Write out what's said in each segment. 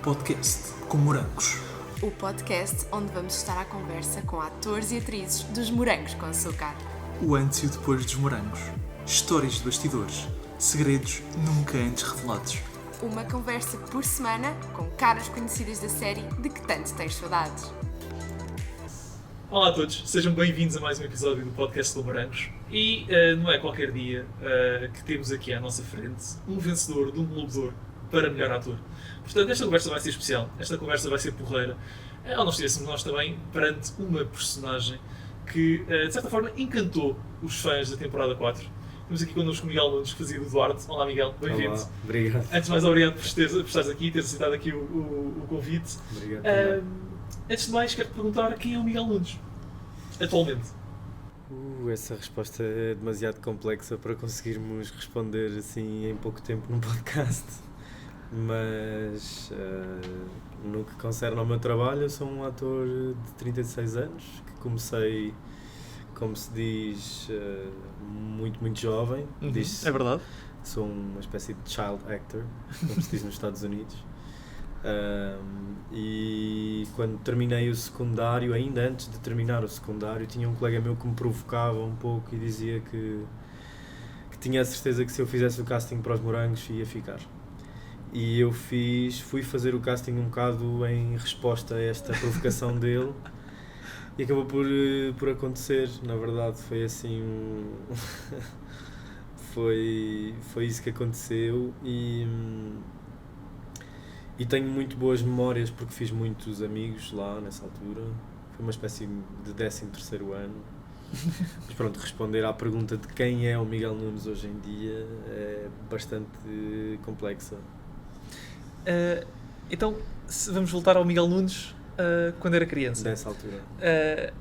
podcast com morangos. O podcast onde vamos estar à conversa com atores e atrizes dos Morangos com Açúcar. O antes e o depois dos morangos. Histórias de bastidores. Segredos nunca antes revelados. Uma conversa por semana com caras conhecidas da série de que tanto tens saudades. Olá a todos, sejam bem-vindos a mais um episódio do podcast do Morangos. E não é qualquer dia que temos aqui à nossa frente um vencedor de um Globo de Ouro para melhor ator. Portanto, esta conversa vai ser especial, esta conversa vai ser porreira. Ao nós estivéssemos nós também perante uma personagem que, de certa forma, encantou os fãs da temporada 4. Temos aqui connosco o Miguel Nunes, que fazia do Duarte. Olá Miguel, bem-vindo. Olá, obrigado. Antes de mais, obrigado por estares aqui, teres aceitado aqui o convite. Obrigado. Antes de mais, quero-te perguntar quem é o Miguel Nunes, atualmente. Essa resposta é demasiado complexa para conseguirmos responder assim em pouco tempo num podcast. Mas no que concerne ao meu trabalho, eu sou um ator de 36 anos, que comecei, como se diz, muito jovem. É verdade. Sou uma espécie de child actor, como se diz nos Estados Unidos. E quando terminei o secundário, ainda antes de terminar o secundário, tinha um colega meu que me provocava um pouco e dizia que tinha a certeza que se eu fizesse o casting para os Morangos ia ficar. E eu fui fazer o casting um bocado em resposta a esta provocação dele e acabou por acontecer. Na verdade foi assim foi isso que aconteceu e tenho muito boas memórias porque fiz muitos amigos lá nessa altura. Foi uma espécie de 13º ano. Mas pronto, responder à pergunta de quem é o Miguel Nunes hoje em dia é bastante complexa. Então, vamos voltar ao Miguel Nunes quando era criança. Dessa altura.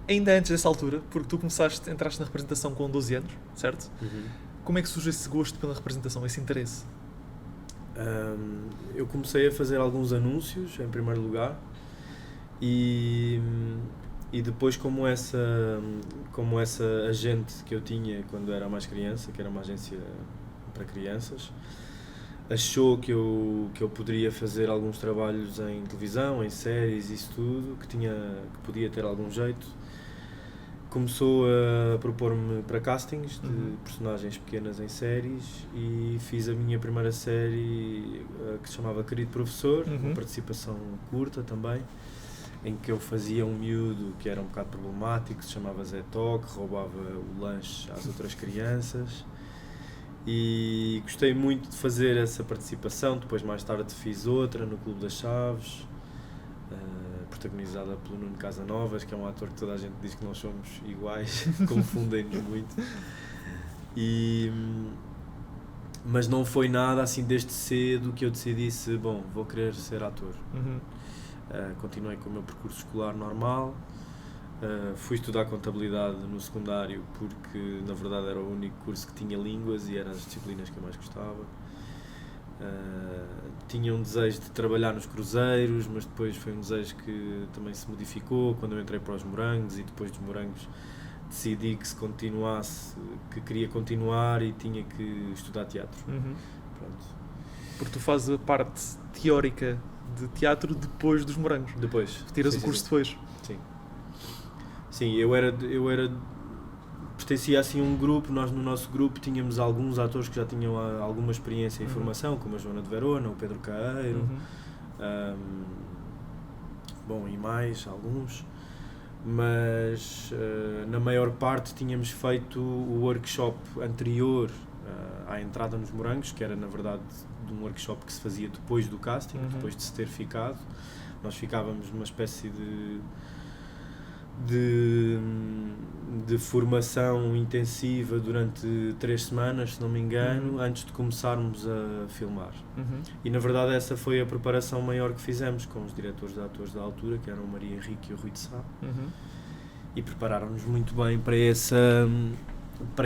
Ainda antes dessa altura, porque tu entraste na representação com 12 anos, certo? Uhum. Como é que surge esse gosto pela representação, esse interesse? Eu comecei a fazer alguns anúncios, em primeiro lugar, e depois como essa agente que eu tinha quando era mais criança, que era uma agência para crianças, achou que eu poderia fazer alguns trabalhos em televisão, em séries, isso tudo, que podia ter algum jeito. Começou a propor-me para castings de personagens pequenas em séries e fiz a minha primeira série que se chamava Querido Professor, uma participação curta também, em que eu fazia um miúdo que era um bocado problemático, se chamava Zé Tó, que roubava o lanche às outras crianças. E gostei muito de fazer essa participação. Depois mais tarde fiz outra no Clube das Chaves, protagonizada pelo Nuno Casanovas, que é um ator que toda a gente diz que nós somos iguais, confundem-nos muito. Mas não foi nada assim desde cedo que eu decidisse, bom, vou querer ser ator. Continuei com o meu percurso escolar normal. Fui estudar contabilidade no secundário porque na verdade era o único curso que tinha línguas e eram as disciplinas que eu mais gostava. Tinha um desejo de trabalhar nos cruzeiros, mas depois foi um desejo que também se modificou quando eu entrei para os Morangos, e depois dos Morangos decidi que queria continuar e tinha que estudar teatro. Pronto. Porque tu fazes a parte teórica de teatro depois dos Morangos. Depois. Tiras o curso depois. Sim, eu pertencia assim a um grupo. Nós no nosso grupo tínhamos alguns atores que já tinham alguma experiência em formação, como a Joana de Verona, o Pedro Caeiro, e mais alguns, mas na maior parte tínhamos feito o workshop anterior à entrada nos Morangos, que era na verdade de um workshop que se fazia depois do casting, depois de se ter ficado. Nós ficávamos numa espécie de formação intensiva durante 3 semanas, se não me engano, antes de começarmos a filmar. E na verdade essa foi a preparação maior que fizemos com os diretores de atores da altura, que eram o Maria Henrique e o Rui de Sá, e prepararam-nos muito bem para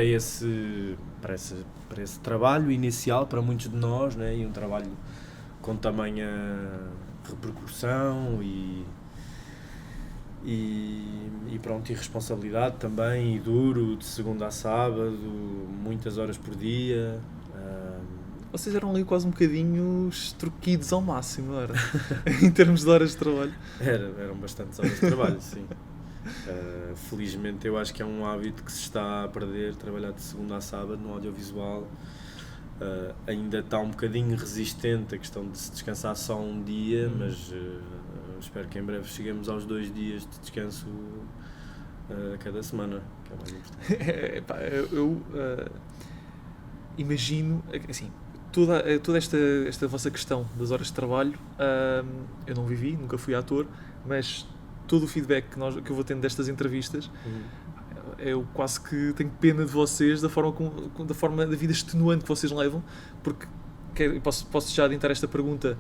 esse trabalho inicial para muitos de nós, né? E um trabalho com tamanha repercussão e pronto, e responsabilidade também, e duro, de segunda a sábado, muitas horas por dia, Vocês eram ali quase um bocadinho extorquidos ao máximo, não era? Em termos de horas de trabalho. Eram bastantes horas de trabalho, sim. Felizmente eu acho que é um hábito que se está a perder, trabalhar de segunda a sábado no audiovisual. Ainda está um bocadinho resistente a questão de se descansar só um dia, mas espero que em breve cheguemos aos 2 dias de descanso a cada semana, que é mais importante. Eu imagino, assim, toda esta vossa questão das horas de trabalho, eu não vivi, nunca fui ator, mas todo o feedback que eu vou tendo destas entrevistas, eu quase que tenho pena de vocês da forma da vida extenuante que vocês levam, porque posso já adiantar esta pergunta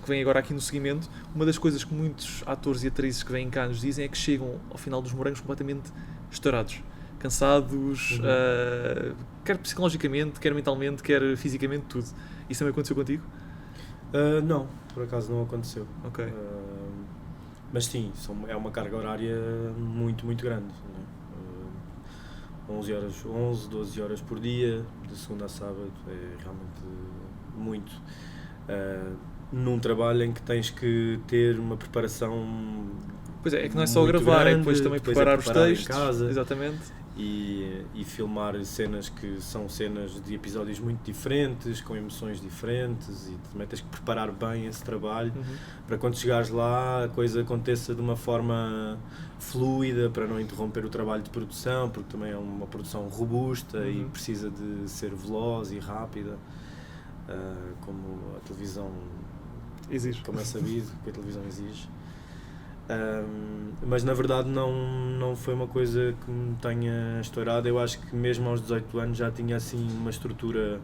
que vem agora aqui no seguimento. Uma das coisas que muitos atores e atrizes que vêm cá nos dizem é que chegam ao final dos morangos completamente estourados, cansados, quer psicologicamente, quer mentalmente, quer fisicamente, tudo. Isso também aconteceu contigo? Não, por acaso não aconteceu. Ok. Mas sim, é uma carga horária muito, muito grande, né? 11, 12 horas por dia, de segunda a sábado, é realmente muito. Num trabalho em que tens que ter uma preparação. Pois é que não é só gravar, grande, é depois também preparar os textos. Em casa. Exatamente. E filmar cenas que são cenas de episódios muito diferentes, com emoções diferentes, e também tens que preparar bem esse trabalho para quando chegares lá a coisa aconteça de uma forma fluida, para não interromper o trabalho de produção, porque também é uma produção robusta e precisa de ser veloz e rápida, como a televisão exige, como é sabido que a televisão exige. Mas na verdade não foi uma coisa que me tenha estourado. Eu acho que mesmo aos 18 anos já tinha assim uma estrutura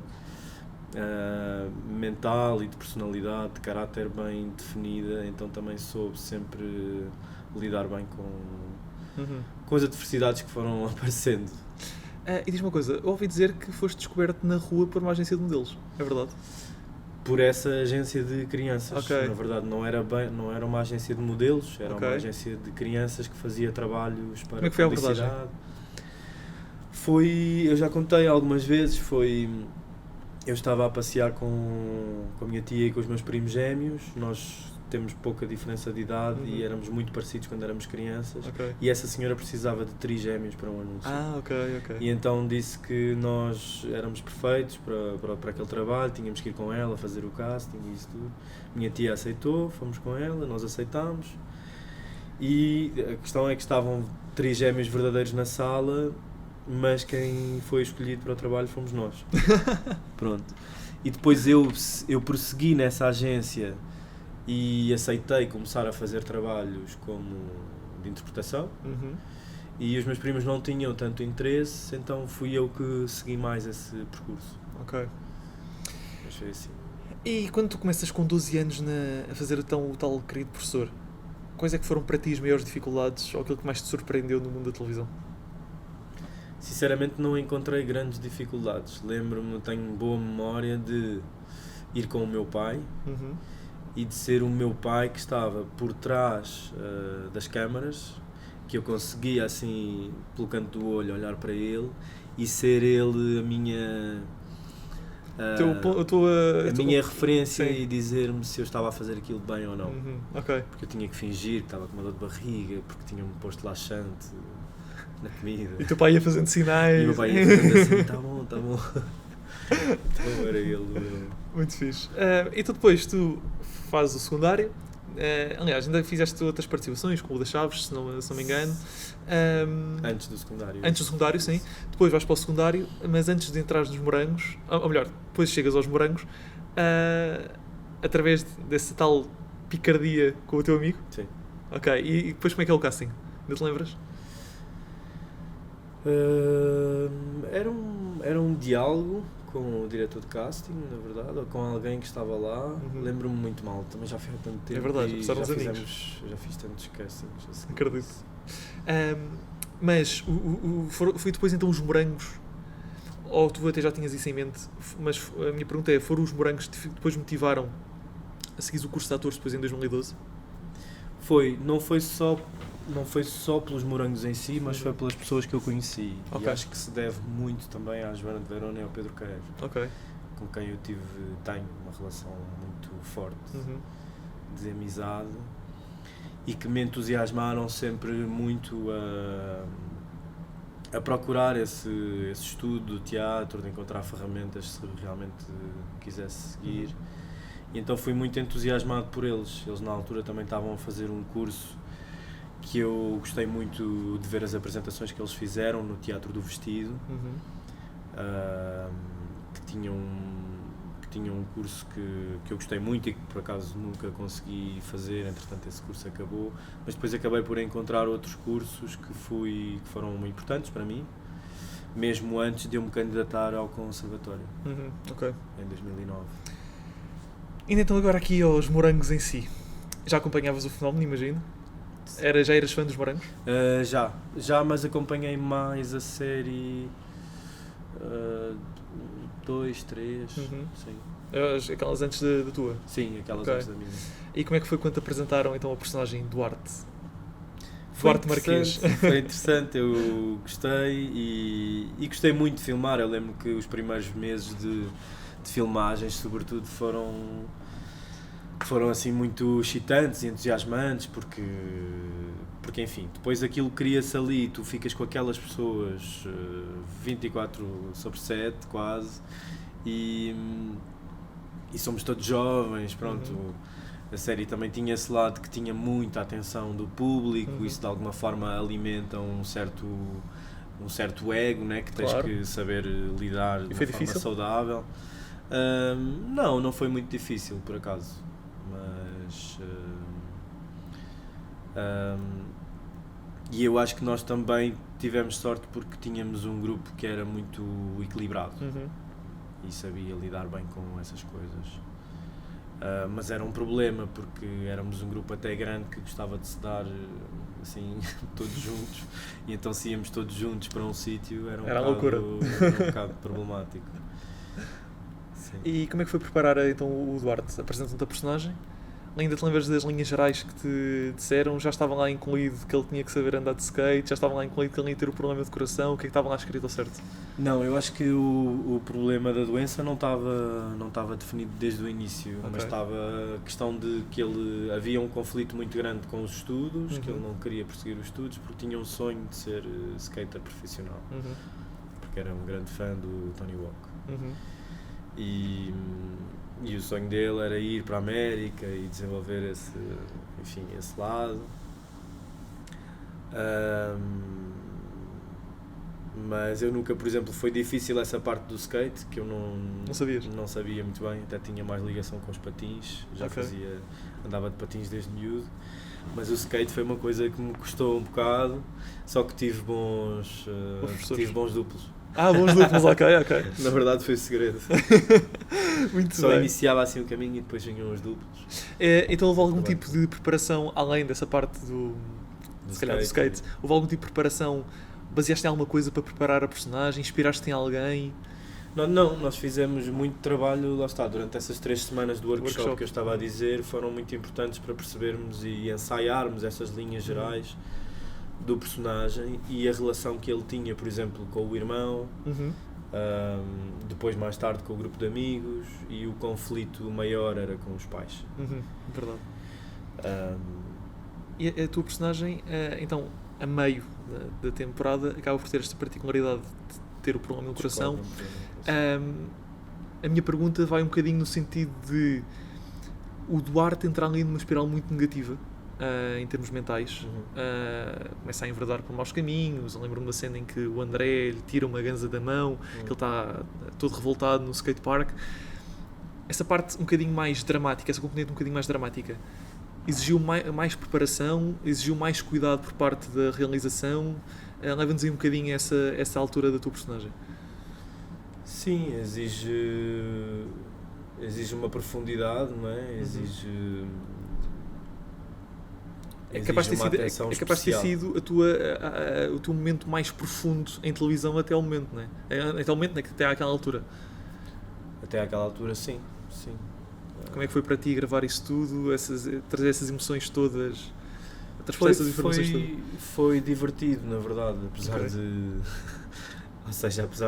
mental e de personalidade, de caráter bem definida, então também soube sempre lidar bem com as adversidades que foram aparecendo. E diz-me uma coisa, eu ouvi dizer que foste descoberto na rua por uma agência de modelos, é verdade? Por essa agência de crianças. Okay. Na verdade não era uma agência de modelos, era uma agência de crianças que fazia trabalhos para publicidade. Como é que foi a abordagem? Eu já contei algumas vezes, eu estava a passear com a minha tia e com os meus primos gêmeos, nós temos pouca diferença de idade e éramos muito parecidos quando éramos crianças, e essa senhora precisava de trigêmeos para um anúncio. Ok. E então disse que nós éramos perfeitos para aquele trabalho, tínhamos que ir com ela fazer o casting e isso tudo. Minha tia aceitou, fomos com ela, nós aceitámos, e a questão é que estavam trigêmeos verdadeiros na sala, mas quem foi escolhido para o trabalho fomos nós. Pronto. E depois eu prossegui nessa agência e aceitei começar a fazer trabalhos como de interpretação, e os meus primos não tinham tanto interesse, então fui eu que segui mais esse percurso. Ok. Mas foi assim. E quando tu começas com 12 anos a fazer o tal querido professor, quais é que foram para ti as maiores dificuldades ou aquilo que mais te surpreendeu no mundo da televisão? Sinceramente não encontrei grandes dificuldades. Lembro-me, tenho boa memória de ir com o meu pai, e de ser o meu pai que estava por trás das câmaras, que eu conseguia assim, pelo canto do olho, olhar para ele e ser ele a minha minha referência, sim, e dizer-me se eu estava a fazer aquilo bem ou não. Porque eu tinha que fingir que estava com uma dor de barriga, porque tinham-me posto laxante na comida. E o teu pai ia fazendo sinais. E o meu pai ia fazendo assim, está bom. Então era ele. Muito fixe. Então depois tu fazes o secundário. Aliás, ainda fizeste outras participações, com o da Chaves, se não me engano. Antes do secundário. Antes do secundário, sim. Depois vais para o secundário, mas antes de entrares nos morangos, ou melhor, depois chegas aos morangos, através dessa tal picardia com o teu amigo. Sim. Ok, e depois como é que é o casting? Ainda te lembras? Era um diálogo com o diretor de casting, na verdade, ou com alguém que estava lá. Lembro-me muito mal, também já foi há tanto tempo. É verdade, e já fiz tantos castings. Assim. Acredito. Mas foi depois então os morangos, ou tu até já tinhas isso em mente, mas a minha pergunta é, foram os morangos que depois motivaram a seguir o curso de atores depois em 2012? Não foi só pelos morangos em si, mas foi pelas pessoas que eu conheci. E acho que se deve muito também à Joana de Verona e ao Pedro Queiroz. com quem eu tenho uma relação muito forte de amizade e que me entusiasmaram sempre muito a procurar esse estudo do teatro, de encontrar ferramentas se realmente quisesse seguir. E então fui muito entusiasmado por eles. Eles na altura também estavam a fazer um curso que eu gostei muito de ver as apresentações que eles fizeram no Teatro do Vestido, que tinham um curso que eu gostei muito e que por acaso nunca consegui fazer, entretanto esse curso acabou, mas depois acabei por encontrar outros cursos que foram importantes para mim, mesmo antes de eu me candidatar ao Conservatório, em 2009. Indo então agora aqui aos Morangos em si. Já acompanhavas o fenómeno, imagino? Já eras fã dos Morangos? Já, mas acompanhei mais a série 2, 3, sim. Aquelas antes da tua? Sim, aquelas antes da minha. E como é que foi quando te apresentaram então a personagem Duarte? Duarte Marquês. Foi interessante, eu gostei e gostei muito de filmar. Eu lembro que os primeiros meses de filmagens, sobretudo, foram assim muito excitantes e entusiasmantes, porque enfim, depois aquilo cria-se ali, tu ficas com aquelas pessoas 24/7 quase, e somos todos jovens, pronto. A série também tinha esse lado que tinha muita atenção do público, isso de alguma forma alimenta um certo ego, né, que tens que saber lidar de uma forma saudável. Não foi muito difícil, por acaso, mas e eu acho que nós também tivemos sorte porque tínhamos um grupo que era muito equilibrado e sabia lidar bem com essas coisas, mas era um problema porque éramos um grupo até grande que gostava de se dar assim todos juntos, e então se íamos todos juntos para um sítio era um bocado problemático. Sim. E como é que foi preparar então o Duarte? Apresentam-te a personagem? Ainda te lembras das linhas gerais que te disseram? Já estavam lá incluído que ele tinha que saber andar de skate? Já estavam lá incluído que ele ia ter o problema de coração? O que é que estava lá escrito ao certo? Não, eu acho que o problema da doença não estava definido desde o início, mas estava a questão de que ele havia um conflito muito grande com os estudos, que ele não queria prosseguir os estudos porque tinha um sonho de ser skater profissional, porque era um grande fã do Tony Hawk. E o sonho dele era ir para a América e desenvolver esse lado. Mas eu nunca, por exemplo, foi difícil essa parte do skate, que eu não sabia muito bem, até tinha mais ligação com os patins, andava de patins desde miúdo, mas o skate foi uma coisa que me custou um bocado, só que tive bons duplos. Bons duplos, ok. Na verdade foi o segredo. Muito Só bem. iniciava assim o caminho e depois vinham os duplos. Então houve algum tipo de preparação, além dessa parte do skate, houve algum tipo de preparação, baseaste em alguma coisa para preparar a personagem, inspiraste em alguém? Não, nós fizemos muito trabalho, lá está, durante essas 3 semanas do workshop que eu estava a dizer, foram muito importantes para percebermos e ensaiarmos essas linhas gerais do personagem e a relação que ele tinha, por exemplo, com o irmão, depois mais tarde com o grupo de amigos, e o conflito maior era com os pais. Verdade. E a tua personagem, então, a meio da temporada, acaba por ter esta particularidade de ter o problema no coração. A minha pergunta vai um bocadinho no sentido de o Duarte entrar ali numa espiral muito negativa, em termos mentais, começa a enverdar por maus caminhos. Eu lembro-me da cena em que o André lhe tira uma ganza da mão, que ele está todo revoltado no skatepark. Essa parte um bocadinho mais dramática, essa componente um bocadinho mais dramática, exigiu mais preparação, exigiu mais cuidado por parte da realização. Leva-nos aí um bocadinho essa altura da tua personagem. Sim, exige uma profundidade, não é? É capaz de ter sido o teu momento mais profundo em televisão até ao momento, não é? Até ao momento, até àquela altura. Até àquela altura, sim. Como é que foi para ti gravar isso tudo, trazer essas emoções todas, transportar essas informações todas? Foi divertido, na verdade, apesar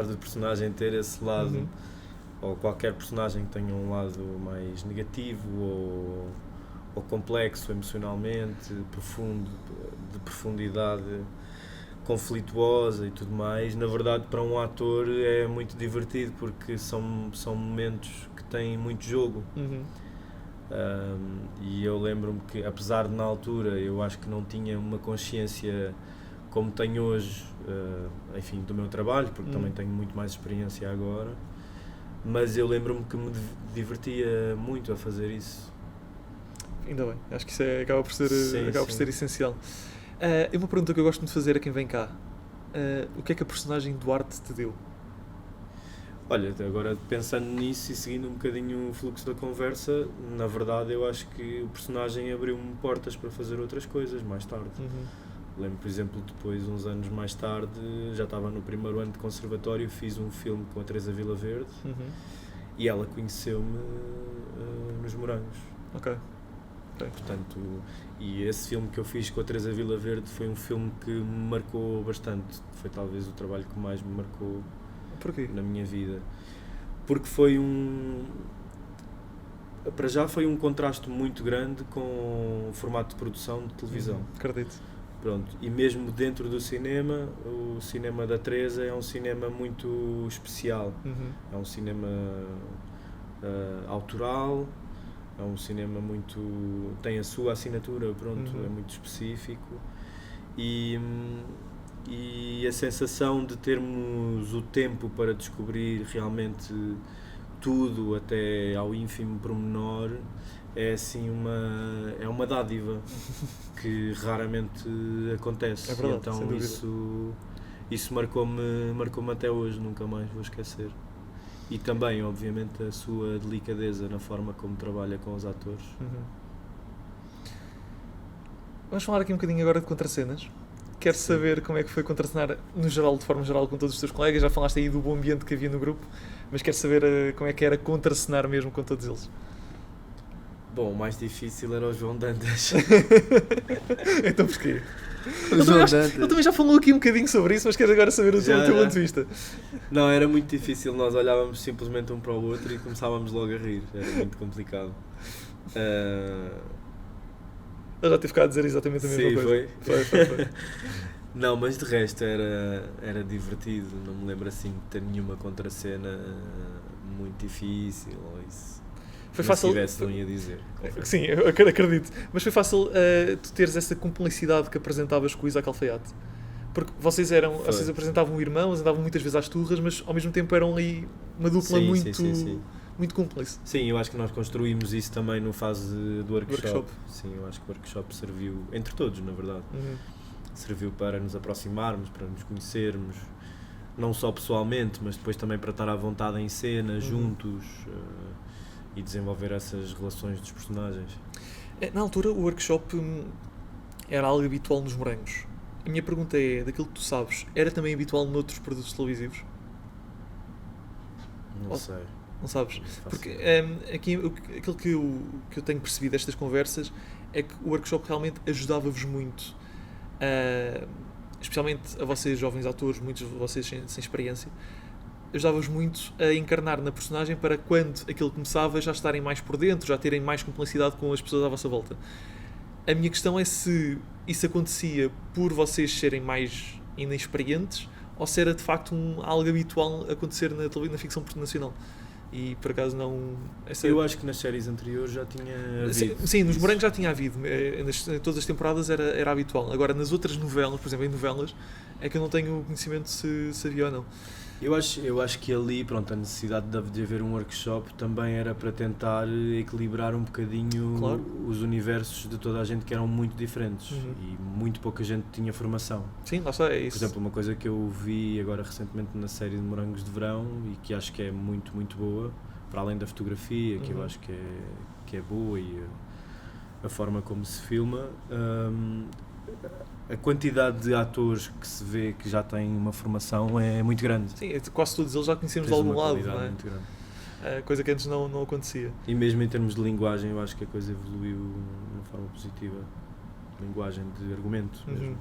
do personagem ter esse lado ou qualquer personagem que tenha um lado mais negativo ou complexo emocionalmente, profundo, de profundidade, conflituosa e tudo mais, na verdade para um ator é muito divertido porque são momentos que têm muito jogo. E eu lembro-me que, apesar de na altura eu acho que não tinha uma consciência como tenho hoje, enfim, do meu trabalho, porque também tenho muito mais experiência agora, mas eu lembro-me que me divertia muito a fazer isso. Ainda bem, acho que isso acaba por ser essencial. Uma pergunta que eu gosto muito de fazer a quem vem cá: o que é que a personagem Duarte te deu? Olha, agora pensando nisso e seguindo um bocadinho o fluxo da conversa, na verdade eu acho que o personagem abriu-me portas para fazer outras coisas mais tarde. Lembro, por exemplo, depois, uns anos mais tarde, já estava no primeiro ano de conservatório, fiz um filme com a Teresa Vilaverde e ela conheceu-me nos Morangos. Ok. Portanto, e esse filme que eu fiz com a Teresa Vilaverde foi um filme que me marcou bastante. Foi talvez o trabalho que mais me marcou. Porquê? Na minha vida. Porque foi para já foi um contraste muito grande com o formato de produção de televisão. Acredito. Pronto, e mesmo dentro do cinema, o cinema da Teresa é um cinema muito especial. É um cinema autoral, é um cinema muito... tem a sua assinatura, pronto, é muito específico. E a sensação de termos o tempo para descobrir realmente tudo, até ao ínfimo pormenor, é assim uma dádiva que raramente acontece. É verdade, então isso marcou-me até hoje, nunca mais vou esquecer. E também, obviamente, a sua delicadeza na forma como trabalha com os atores. Vamos falar aqui um bocadinho agora de contracenas. Quero saber como é que foi contracenar, no geral, de forma geral, com todos os teus colegas. Já falaste aí do bom ambiente que havia no grupo, mas quero saber como é que era contracenar mesmo com todos eles. Bom, o mais difícil era o João Dantas. Então porquê? Ele também já falou aqui um bocadinho sobre isso, mas quero agora saber o teu ponto de vista. Não, era muito difícil, nós olhávamos simplesmente um para o outro e começávamos logo a rir, era muito complicado. Eu já tive cá a dizer exatamente a mesma coisa. Foi. Não, mas de resto era divertido, não me lembro assim de ter nenhuma contracena muito difícil ou isso. Foi fácil. Se tivesse, não ia dizer. Sim, eu acredito. Mas foi fácil tu teres essa cumplicidade que apresentavas com o Isaac Alfaiate. Porque vocês apresentavam irmãos, andavam muitas vezes às turras, mas ao mesmo tempo eram ali uma dupla muito cúmplice. Sim, eu acho que nós construímos isso também no fase do workshop. Sim, eu acho que o workshop serviu, entre todos, na verdade. Serviu para nos aproximarmos, para nos conhecermos, não só pessoalmente, mas depois também para estar à vontade em cena, juntos, e desenvolver essas relações dos personagens. Na altura, o workshop era algo habitual nos Morangos. A minha pergunta é, daquilo que tu sabes, era também habitual noutros produtos televisivos? Não sei. Não sabes? Porque aqui, aquilo que eu tenho percebido destas conversas é que o workshop realmente ajudava-vos muito, especialmente a vocês jovens atores, muitos de vocês sem experiência, ajudava-vos muito a encarnar na personagem para quando aquilo começava já estarem mais por dentro, já terem mais cumplicidade com as pessoas à vossa volta. A minha questão é se isso acontecia por vocês serem mais inexperientes ou se era de facto algo habitual acontecer na ficção nacional. E por acaso não... Eu acho que nas séries anteriores já tinha havido. Sim, nos Morangos já tinha havido. Em todas as temporadas era habitual. Agora nas outras novelas, por exemplo, em novelas, é que eu não tenho conhecimento se havia ou não. Eu acho que ali, pronto, a necessidade de haver um workshop também era para tentar equilibrar um bocadinho os universos de toda a gente, que eram muito diferentes e muito pouca gente tinha formação. Sim, lá está, é isso. Por exemplo, uma coisa que eu vi agora recentemente na série de Morangos de Verão e que acho que é muito, muito boa, para além da fotografia, que eu acho que é boa, e a forma como se filma, a quantidade de atores que se vê que já têm uma formação é muito grande. Sim, quase todos eles já conhecemos de algum lado, não é? Muito grande. Coisa que antes não acontecia. E mesmo em termos de linguagem, eu acho que a coisa evoluiu de uma forma positiva. Linguagem de argumento mesmo.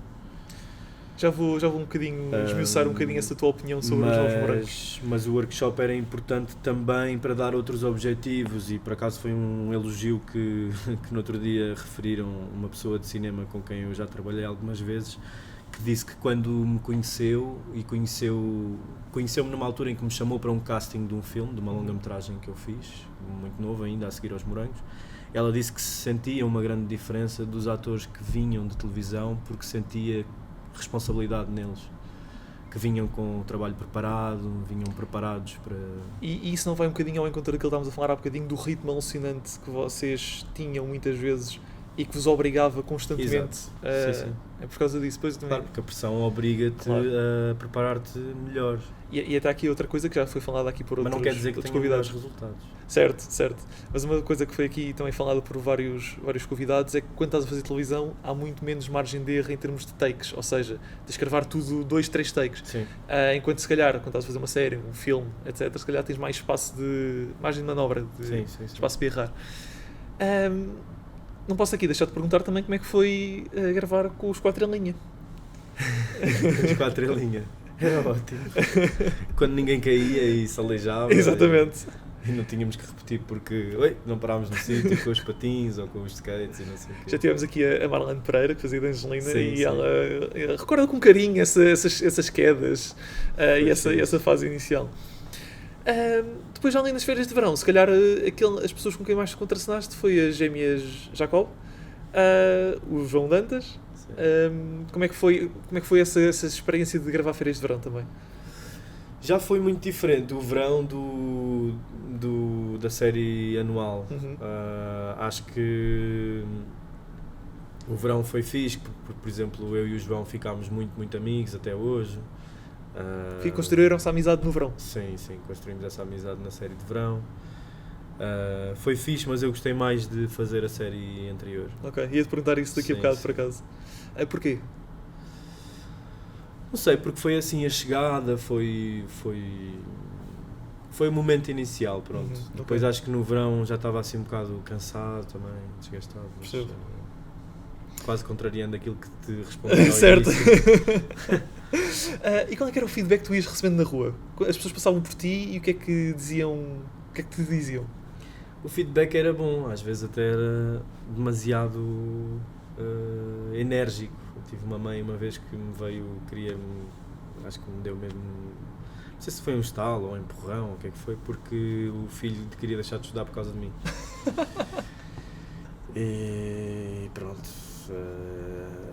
Já vou um bocadinho esmiuçar um bocadinho essa tua opinião sobre os Novos Morangos. Mas o workshop era importante também para dar outros objetivos e por acaso foi um elogio que no outro dia referiram uma pessoa de cinema com quem eu já trabalhei algumas vezes, que disse que quando me conheceu e conheceu-me numa altura em que me chamou para um casting de um filme, de uma longa-metragem que eu fiz, muito novo ainda, a seguir aos Morangos, ela disse que se sentia uma grande diferença dos atores que vinham de televisão porque sentia responsabilidade neles, que vinham com o trabalho preparado, vinham preparados para... E isso não vai um bocadinho ao encontro daquilo que estávamos a falar há bocadinho, do ritmo alucinante que vocês tinham muitas vezes e que vos obrigava constantemente Sim. É por causa disso, depois também... Claro, porque a pressão obriga-te a preparar-te melhor. E até aqui outra coisa que já foi falada aqui por outros Mas não quer dizer que outros tenha melhores convidados. resultados. Certo. Mas uma coisa que foi aqui também falada por vários convidados é que quando estás a fazer televisão há muito menos margem de erro em termos de takes, ou seja, tens que gravar tudo 2, 3 takes. Sim. Enquanto se calhar, quando estás a fazer uma série, um filme, etc., se calhar tens mais espaço de margem de manobra, Sim. espaço para errar. Não posso aqui deixar de perguntar também como é que foi gravar com os 4 em linha. Os 4 em linha. Era ótimo. Quando ninguém caía e se aleijava. Exatamente. E não tínhamos que repetir porque não parávamos no sítio com os patins ou com os skates e não sei o quê. Já tivemos aqui a Marlene Pereira, que fazia de Angelina, Sim. ela recorda com carinho essas quedas e essa fase inicial. Depois, além das férias de verão, se calhar as pessoas com quem mais te contracenaste foi as gêmeas Jacob, o João Dantas. Como é que foi essa experiência de gravar férias de verão também? Já foi muito diferente o verão da série anual. Acho que o verão foi fixe, porque, por exemplo, eu e o João ficámos muito amigos até hoje. Construíram essa amizade no verão? Sim, construímos essa amizade na série de verão. Foi fixe, mas eu gostei mais de fazer a série anterior. Ok, ia-te perguntar isso daqui a bocado, por acaso. Porquê? Não sei, porque foi assim a chegada, foi o momento inicial, pronto. Depois acho que no verão já estava assim um bocado cansado também, desgastado. Mas, quase contrariando aquilo que te respondi ao certo. início. E qual é que era o feedback que tu ias recebendo na rua? As pessoas passavam por ti e o que é que diziam? O que é que te diziam? O feedback era bom, às vezes até era demasiado enérgico. Eu tive uma mãe uma vez que me veio, acho que me deu mesmo, não sei se foi um estalo ou um empurrão ou o que é que foi, porque o filho queria deixar de estudar por causa de mim. E pronto,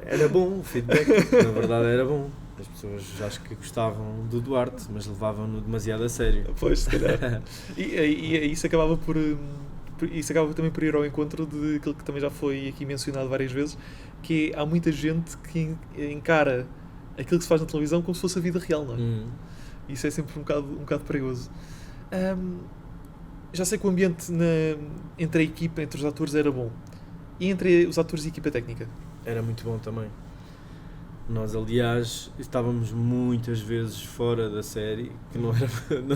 era bom o feedback, na verdade era bom. As pessoas acho que gostavam do Duarte, mas levavam-no demasiado a sério. Pois, se calhar. E isso acabava também por ir ao encontro de aquilo que também já foi aqui mencionado várias vezes, que há muita gente que encara aquilo que se faz na televisão como se fosse a vida real, não é? Isso é sempre um bocado perigoso. Já sei que o ambiente entre a equipa, entre os atores, era bom. E entre os atores e a equipa técnica? Era muito bom também. Nós, aliás, estávamos muitas vezes fora da série, que não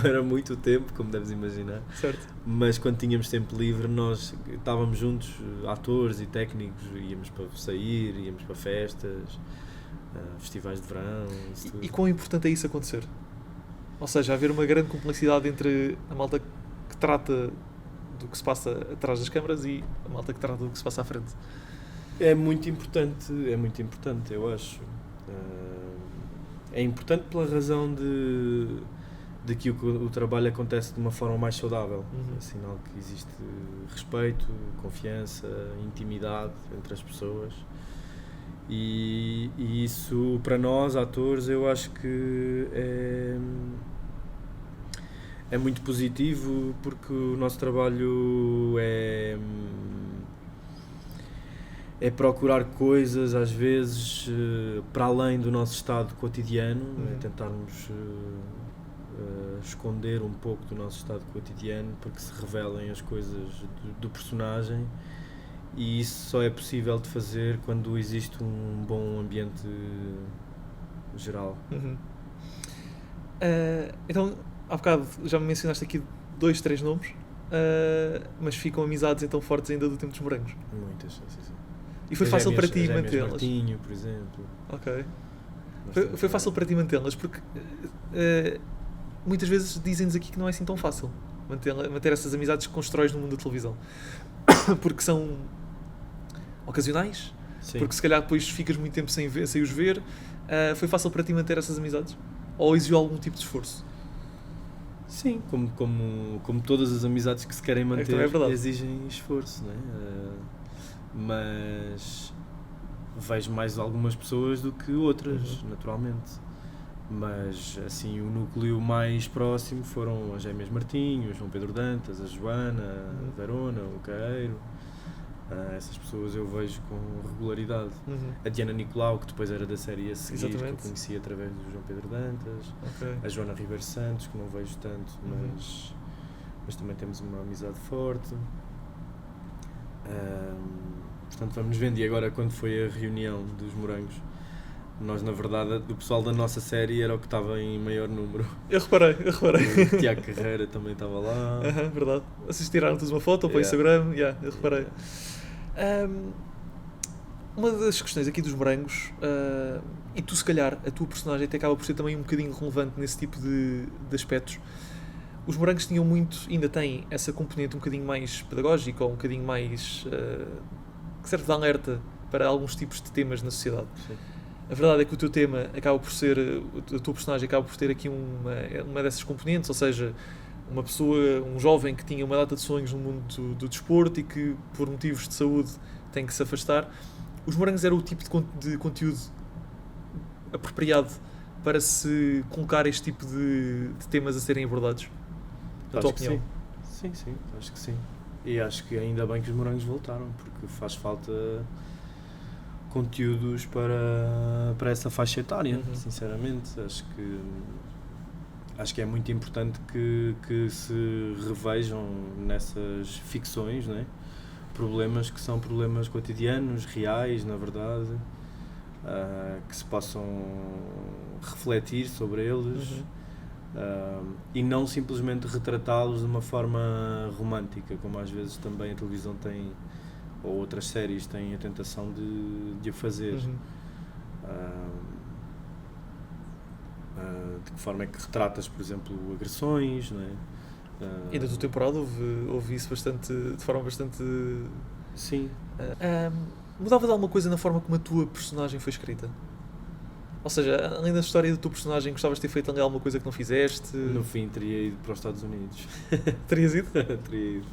era muito tempo, como deves imaginar. Certo. Mas quando tínhamos tempo livre, nós estávamos juntos, atores e técnicos, íamos para sair, íamos para festas, festivais de verão, isso tudo. E quão importante é isso acontecer? Ou seja, haver uma grande cumplicidade entre a malta que trata do que se passa atrás das câmaras e a malta que trata do que se passa à frente. É muito importante, eu acho. É importante pela razão de que o trabalho acontece de uma forma mais saudável. É sinal que existe respeito, confiança, intimidade entre as pessoas. E isso, para nós, atores, eu acho que é muito positivo, porque o nosso trabalho é procurar coisas, às vezes, para além do nosso estado cotidiano, é tentarmos esconder um pouco do nosso estado cotidiano para que se revelem as coisas do personagem, e isso só é possível de fazer quando existe um bom ambiente geral. Então, há bocado já me mencionaste aqui 2, 3 nomes, mas ficam amizades então fortes ainda do tempo dos Morangos? Muitas, sim. E foi fácil para ti mantê-las? mantê-las? Martinho, por exemplo. Ok. Foi fácil para ti mantê-las, porque muitas vezes dizem-nos aqui que não é assim tão fácil manter essas amizades que constróis no mundo da televisão. Porque são ocasionais, Sim. porque se calhar depois ficas muito tempo sem os ver. Foi fácil para ti manter essas amizades? Ou exigiu algum tipo de esforço? Sim, como todas as amizades que se querem manter também é verdade. exigem esforço, né? Mas vejo mais algumas pessoas do que outras, naturalmente. Mas assim, o núcleo mais próximo foram as Gêmeas Martinho, o João Pedro Dantas, a Joana, a Verona, o Caeiro. Essas pessoas eu vejo com regularidade. A Diana Nicolau, que depois era da série a seguir, que eu conheci através do João Pedro Dantas. A Joana Ribeiro Santos, que não vejo tanto, mas também temos uma amizade forte. Portanto, vamos vendo. E agora, quando foi a reunião dos Morangos, nós, na verdade, do pessoal da nossa série era o que estava em maior número. Eu reparei. O Tiago Carreira também estava lá. Verdade. Vocês tiraram-te uma foto para o Instagram? Eu reparei. Uma das questões aqui dos Morangos, e tu, se calhar, a tua personagem até acaba por ser também um bocadinho relevante nesse tipo de aspectos. Os Morangos tinham muito, ainda têm essa componente um bocadinho mais pedagógica, ou um bocadinho mais que serve de alerta para alguns tipos de temas na sociedade. Sim. A verdade é que o teu tema acaba por ser, a tua personagem acaba por ter aqui uma dessas componentes, ou seja, uma pessoa, um jovem que tinha uma data de sonhos no mundo do desporto e que, por motivos de saúde, tem que se afastar. Os Morangos eram o tipo de conteúdo apropriado para se colocar este tipo de temas a serem abordados? Na tua opinião? Sim, acho que sim. E acho que ainda bem que os Morangos voltaram, porque faz falta conteúdos para essa faixa etária, sinceramente. Acho que é muito importante que se revejam nessas ficções, né? Problemas que são problemas cotidianos, reais, na verdade, que se possam refletir sobre eles. E não simplesmente retratá-los de uma forma romântica, como às vezes também a televisão tem, ou outras séries têm a tentação de o fazer. De que forma é que retratas, por exemplo, agressões, não é? E na tua temporada houve isso de forma bastante... Sim. Mudavas alguma coisa na forma como a tua personagem foi escrita? Ou seja, além da história da tua personagem, gostavas de ter feito ali alguma coisa que não fizeste? No fim, teria ido para os Estados Unidos. Terias ido? Teria ido.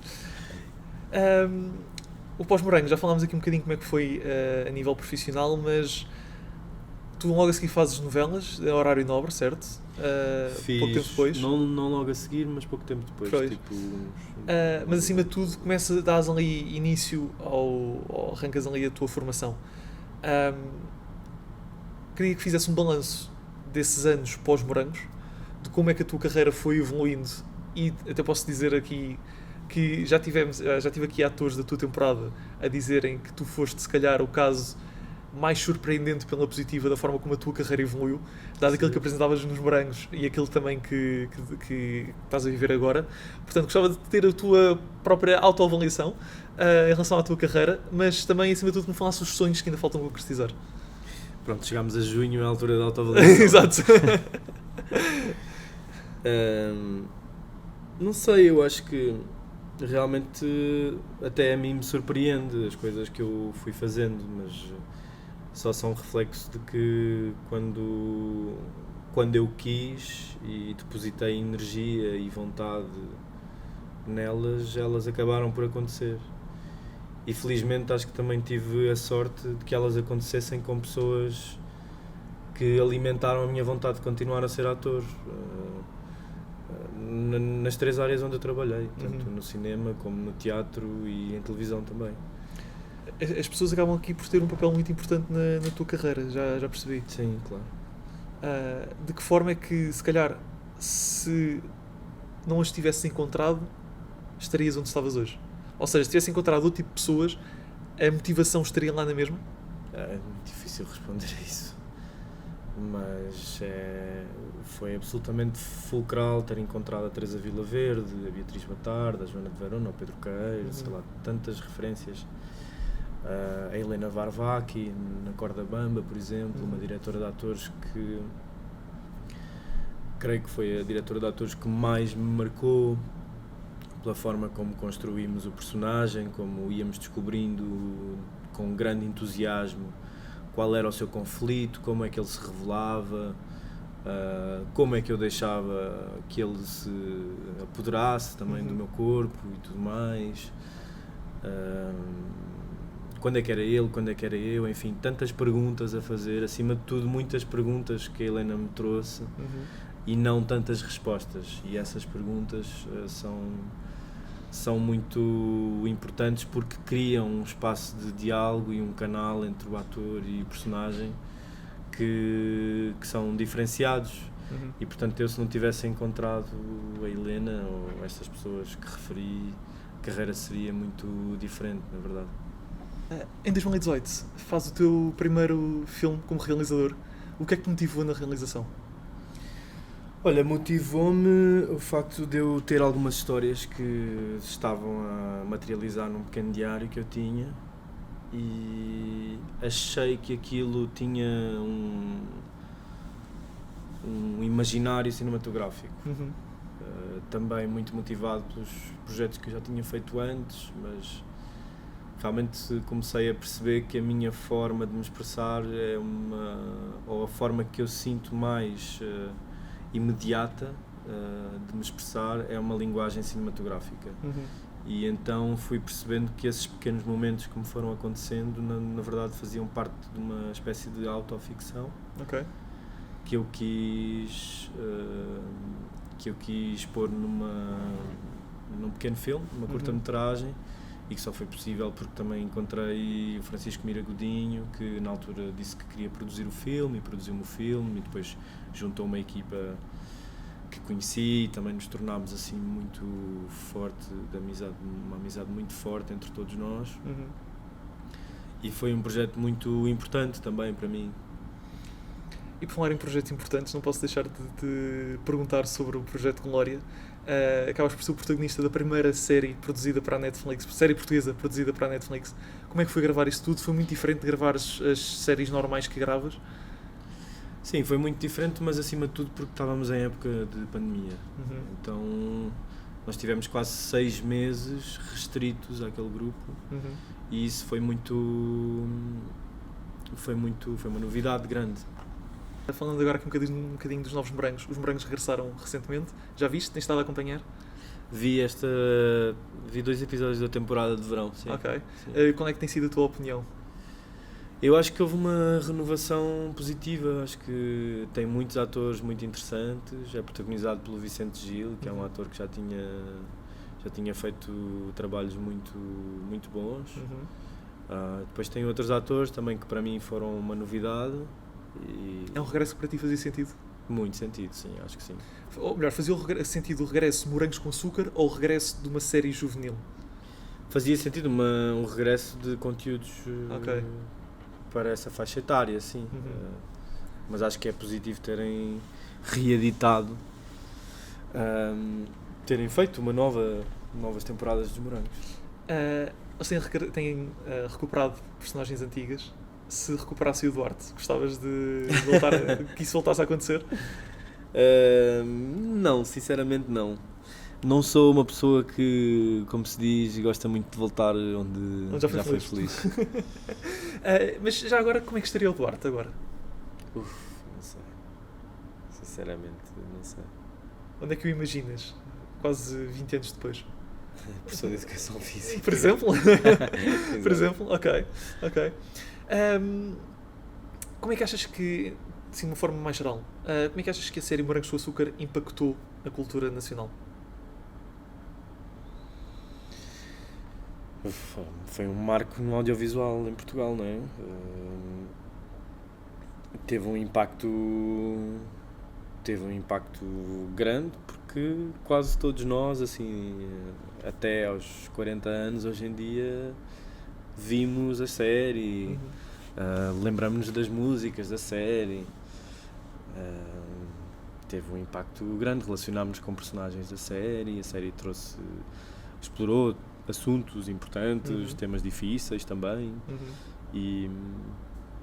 O Pós-Morangos, já falámos aqui um bocadinho como é que foi a nível profissional, mas tu logo a seguir fazes novelas, é horário nobre, certo? Fiz, pouco tempo depois. Não logo a seguir, mas pouco tempo depois. Tipo, mas acima de tudo, dás ali início ou arrancas ali a tua formação. Queria que fizesse um balanço desses anos pós-Morangos, de como é que a tua carreira foi evoluindo, e até posso dizer aqui que já tive aqui atores da tua temporada a dizerem que tu foste, se calhar, o caso mais surpreendente pela positiva da forma como a tua carreira evoluiu, dado aquilo que apresentavas nos Morangos e aquilo também que estás a viver agora. Portanto, gostava de ter a tua própria autoavaliação em relação à tua carreira, mas também, acima de tudo, que me falasses os sonhos que ainda faltam concretizar. Pronto, chegámos a junho, à altura da autoavaliação. Exato. Não sei, eu acho que realmente até a mim me surpreende as coisas que eu fui fazendo, mas só são reflexo de que quando eu quis e depositei energia e vontade nelas, elas acabaram por acontecer. E felizmente acho que também tive a sorte de que elas acontecessem com pessoas que alimentaram a minha vontade de continuar a ser ator. Nas 3 áreas onde eu trabalhei, tanto no cinema como no teatro e em televisão também. As pessoas acabam aqui por ter um papel muito importante na tua carreira, já percebi. Sim, claro. De que forma é que, se calhar, se não as tivesses encontrado, estarias onde estavas hoje? Ou seja, se tivesse encontrado outro tipo de pessoas, a motivação estaria lá na mesma? É muito difícil responder a isso, mas foi absolutamente fulcral ter encontrado a Teresa Vila Verde, a Beatriz Batarda, a Joana de Verona, o Pedro Caeiro, sei lá, tantas referências. A Helena Varvaki na Corda Bamba, por exemplo, uma diretora de atores que creio que foi a diretora de atores que mais me marcou pela forma como construímos o personagem, como íamos descobrindo com grande entusiasmo qual era o seu conflito, como é que ele se revelava, como é que eu deixava que ele se apoderasse também do meu corpo e tudo mais, quando é que era ele, quando é que era eu, enfim, tantas perguntas a fazer, acima de tudo muitas perguntas que a Helena me trouxe e não tantas respostas, e essas perguntas são muito importantes porque criam um espaço de diálogo e um canal entre o ator e o personagem que são diferenciados. E portanto eu, se não tivesse encontrado a Helena ou estas pessoas que referi, a carreira seria muito diferente, na verdade. Em 2018 faz o teu primeiro filme como realizador. O que é que te motivou na realização? Olha, motivou-me o facto de eu ter algumas histórias que estavam a materializar num pequeno diário que eu tinha e achei que aquilo tinha um imaginário cinematográfico. Também muito motivado pelos projetos que eu já tinha feito antes, mas realmente comecei a perceber que a minha forma de me expressar ou a forma que eu sinto mais imediata de me expressar é uma linguagem cinematográfica. E então fui percebendo que esses pequenos momentos que me foram acontecendo na verdade faziam parte de uma espécie de autoficção que eu quis pôr num pequeno filme, numa curta-metragem, e que só foi possível porque também encontrei o Francisco Mira Godinho, que na altura disse que queria produzir o filme e produziu-me o filme, e depois juntou uma equipa que conheci e também nos tornámos assim muito forte, uma amizade muito forte entre todos nós. E foi um projeto muito importante também para mim. E por falar em projetos importantes, não posso deixar de te perguntar sobre o projeto Glória. Acabas por ser o protagonista da primeira série produzida para a Netflix, série portuguesa produzida para a Netflix. Como é que foi gravar isso tudo? Foi muito diferente de gravar as séries normais que gravas? Sim, foi muito diferente, mas acima de tudo porque estávamos em época de pandemia. Então nós tivemos quase 6 meses restritos àquele grupo e isso foi uma novidade grande. Falando agora aqui um bocadinho dos Novos Morangos. Os Morangos regressaram recentemente. Já viste? Tens estado a acompanhar? Vi 2 episódios da temporada de verão, sim. Ok. Sim. Qual é que tem sido a tua opinião? Eu acho que houve uma renovação positiva, acho que tem muitos atores muito interessantes, é protagonizado pelo Vicente Gil, que é um ator que já tinha feito trabalhos muito, muito bons. Depois tem outros atores também que para mim foram uma novidade. É um regresso que para ti fazia sentido? Muito sentido, sim, acho que sim. Ou melhor, fazia sentido o regresso Morangos com Açúcar ou o regresso de uma série juvenil? Fazia sentido um regresso de conteúdos para essa faixa etária, sim. Mas acho que é positivo terem reeditado, terem feito novas temporadas dos Morangos. Eles têm recuperado personagens antigas. Se recuperasse o Duarte, gostavas de voltar que isso voltasse a acontecer? Não, sinceramente não. Não sou uma pessoa que, como se diz, gosta muito de voltar onde já foi feliz. Mas já agora, como é que estaria o Duarte agora? Não sei. Sinceramente, não sei. Onde é que o imaginas? Quase 20 anos depois. Professor de Educação Física. Por exemplo? Por exemplo? Ok. Como é que achas que, assim, de uma forma mais geral, como é que achas que a série Morangos com Açúcar impactou a cultura nacional? Foi um marco no audiovisual em Portugal, não é? Teve um impacto grande porque quase todos nós, assim, até aos 40 anos hoje em dia, vimos a série, lembramos-nos das músicas da série, teve um impacto grande, relacionámos-nos com personagens da série, a série explorou assuntos importantes, temas difíceis também, e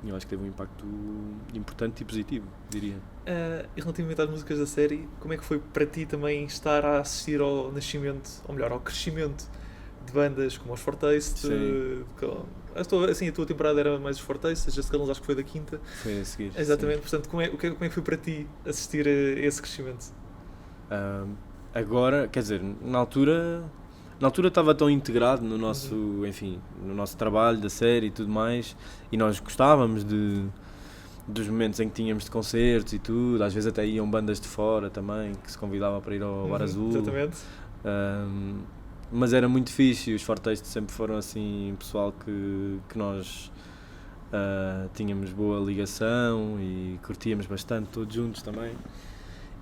eu acho que teve um impacto importante e positivo, diria. E relativamente às músicas da série, como é que foi para ti também estar a assistir ao nascimento, ou melhor, ao crescimento de bandas como os Fortaste? A tua temporada era mais os Fortaste, a Just Girls acho que foi da quinta. Foi a seguir. Exatamente, portanto, como é que foi para ti assistir a esse crescimento? Agora, quer dizer, na altura estava tão integrado no nosso, enfim, no nosso trabalho da série e tudo mais, e nós gostávamos dos momentos em que tínhamos de concertos e tudo, às vezes até iam bandas de fora também, que se convidava para ir ao Bar Azul. Exatamente. Mas era muito fixe, e os Fortaste sempre foram assim, pessoal que nós tínhamos boa ligação e curtíamos bastante todos juntos também.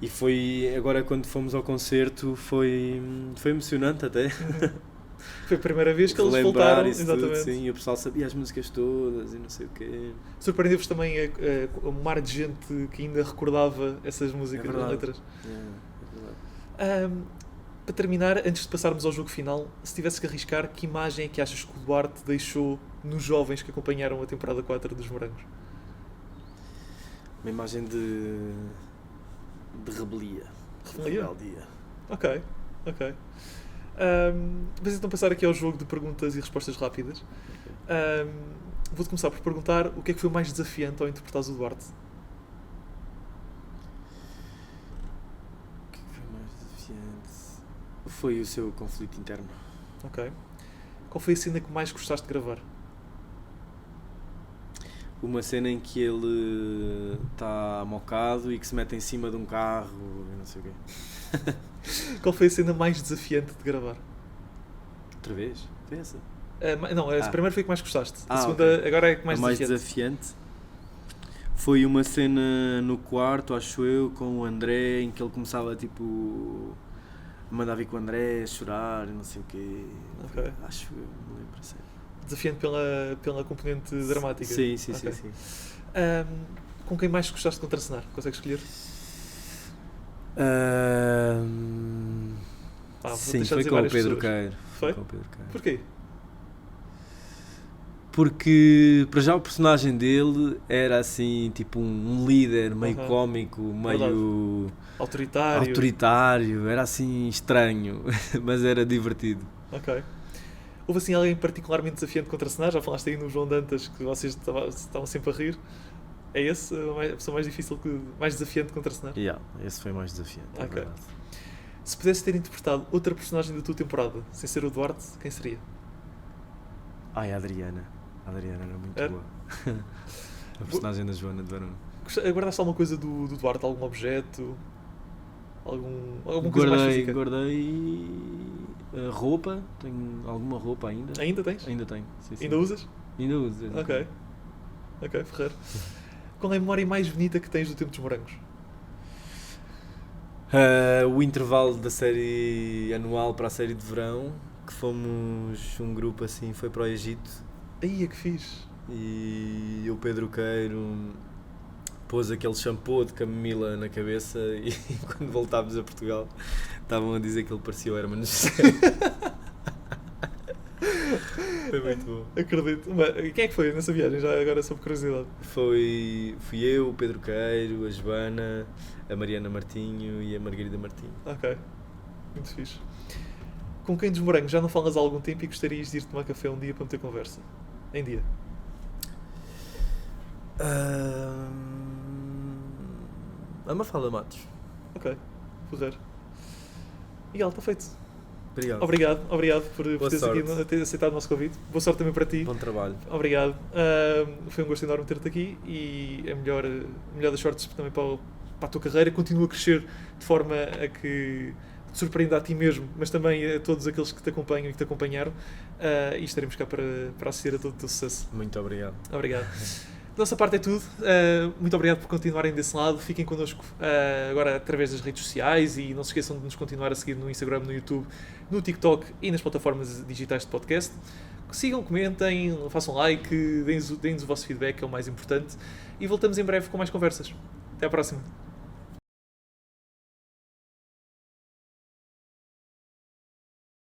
E foi, agora quando fomos ao concerto, foi emocionante até. Foi a primeira vez que eles voltaram. Exatamente. Tudo, sim, e o pessoal sabia as músicas todas e não sei o quê. Surpreendeu-vos também a mar de gente que ainda recordava essas músicas, as letras. É verdade. Para terminar, antes de passarmos ao jogo final, se tivesse que arriscar, que imagem é que achas que o Duarte deixou nos jovens que acompanharam a temporada 4 dos Morangos? Uma imagem de rebelia. Rebeldia? Ok. Vamos então passar aqui ao jogo de perguntas e respostas rápidas. Vou-te começar por perguntar o que é que foi mais desafiante ao interpretares o Duarte? O que foi mais desafiante? Foi o seu conflito interno. Ok. Qual foi a cena que mais gostaste de gravar? Uma cena em que ele está mocado e que se mete em cima de um carro e não sei o quê. Qual foi a cena mais desafiante de gravar? Outra vez? Foi essa? A primeira foi a que mais gostaste. A segunda, okay. agora é a que mais a mais desafiante. Foi uma cena no quarto, acho eu, com o André, em que ele começava tipo a mandar vir com o André, a chorar e não sei o quê. Okay. Acho eu, não lembro a sério. Desafiante pela componente dramática? Sim. Okay. Sim. Com quem mais gostaste de contracenar? Consegues escolher? Sim, foi com o Pedro Queiro. Foi? Porquê? Porque, para já, o personagem dele era assim, tipo um líder meio cómico, meio autoritário, era assim estranho, mas era divertido. Ok. Houve assim alguém particularmente desafiante de contracenar? Já falaste aí no João Dantas que vocês estavam sempre a rir. É esse a pessoa mais difícil, mais desafiante de contracenar? Esse foi mais desafiante, é verdade. Se pudesse ter interpretado outra personagem da tua temporada, sem ser o Duarte, quem seria? A Adriana. A Adriana era muito boa. A personagem da Joana de Verão. Guardaste alguma coisa do Duarte? Algum objeto? Alguma coisa mais física? Guardei roupa. Tenho alguma roupa ainda. Ainda tens? Ainda tenho. Sim. Ainda usas? Ainda uso. Ok, ferreiro. Qual é a memória mais bonita que tens do tempo dos Morangos? O intervalo da série anual para a série de verão, que fomos um grupo assim, foi para o Egito. Aí é que fixe. E o Pedro Queiro pôs aquele shampoo de camomila na cabeça e quando voltámos a Portugal estavam a dizer que ele parecia o Herman José. Foi muito bom. Acredito. Mas quem é que foi nessa viagem? Já agora sob curiosidade. Fui eu, o Pedro Queiro, a Joana, a Mariana Martinho e a Margarida Martinho. Ok. Muito fixe. Com quem dos Morangos já não falas há algum tempo e gostarias de ir tomar café um dia para meter conversa? Em dia? A Mafalda Matos. Ok. Ferreiro. Miguel, está feito. Obrigado por teres aqui, ter aceitado o nosso convite. Boa sorte também para ti. Bom trabalho. Obrigado. Foi um gosto enorme ter-te aqui e a melhor das sortes também para a tua carreira. Continua a crescer de forma a que te surpreenda a ti mesmo, mas também a todos aqueles que te acompanham e que te acompanharam. E estaremos cá para assistir a todo o teu sucesso. Muito obrigado. Obrigado. Da nossa parte é tudo. Muito obrigado por continuarem desse lado. Fiquem connosco agora através das redes sociais e não se esqueçam de nos continuar a seguir no Instagram, no YouTube, no TikTok e nas plataformas digitais de podcast. Sigam, comentem, façam like, deem-nos o vosso feedback, é o mais importante. E voltamos em breve com mais conversas. Até à próxima.